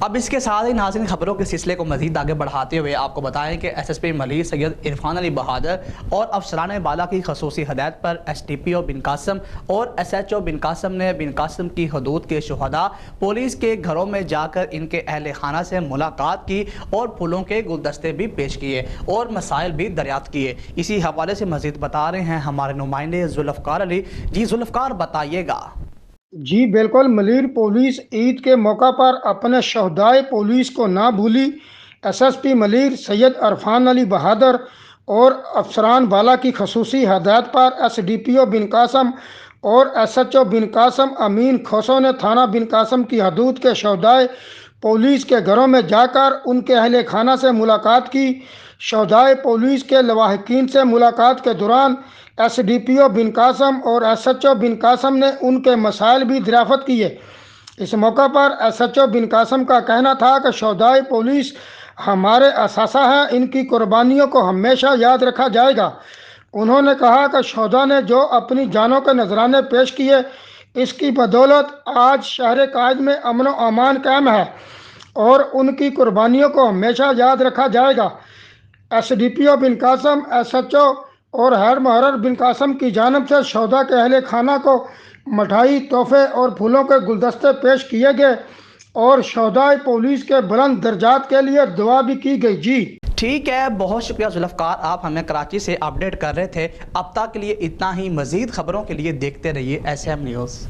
اب اس کے ساتھ ہی ناظرین خبروں کے سلسلے کو مزید آگے بڑھاتے ہوئے آپ کو بتائیں کہ ایس ایس پی ملیر سید عرفان علی بہادر اور افسران بالا کی خصوصی ہدایت پر ایس ڈی پی او بن قاسم اور ایس ایچ او بن قاسم نے بن قاسم کی حدود کے شہداء پولیس کے گھروں میں جا کر ان کے اہل خانہ سے ملاقات کی اور پھولوں کے گلدستے بھی پیش کیے اور مسائل بھی دریافت کیے۔ اسی حوالے سے مزید بتا رہے ہیں ہمارے نمائندے ذوالفقار علی۔ جی ذوالفقار بتائیے گا۔ جی بالکل، ملیر پولیس عید کے موقع پر اپنے شہدائے پولیس کو نہ بھولی۔ ایس ایس پی ملیر سید عرفان علی بہادر اور افسران بالا کی خصوصی ہدایت پر ایس ڈی پی او بن قاسم اور ایس ایچ او بن قاسم امین کھوسو نے تھانہ بن قاسم کی حدود کے شہدائے پولیس کے گھروں میں جا کر ان کے اہل خانہ سے ملاقات کی۔ شہدائے پولیس کے لواحقین سے ملاقات کے دوران ایس ڈی پی او بن قاسم اور ایس ایچ او بن قاسم نے ان کے مسائل بھی دریافت کیے۔ اس موقع پر ایس ایچ او بن قاسم کا کہنا تھا کہ شہدائے پولیس ہمارے اثاثہ ہیں، ان کی قربانیوں کو ہمیشہ یاد رکھا جائے گا۔ انہوں نے کہا کہ شہداء نے جو اپنی جانوں کے نذرانے پیش کیے، اس کی بدولت آج شہر قائد میں امن و امان قائم ہے اور ان کی قربانیوں کو ہمیشہ یاد رکھا جائے گا۔ ایس ڈی پی او بن قاسم، ایس ایچ او اور ہیڈ محرر بن قاسم کی جانب سے شہداء کے اہل خانہ کو مٹھائی، تحفے اور پھولوں کے گلدستے پیش کیے گئے اور شہداء پولیس کے بلند درجات کے لیے دعا بھی کی گئی۔ جی ٹھیک ہے، بہت شکریہ ذوالفقار، آپ ہمیں کراچی سے اپڈیٹ کر رہے تھے۔ اب تک کے لیے اتنا ہی، مزید خبروں کے لیے دیکھتے رہیے ایس ایم نیوز۔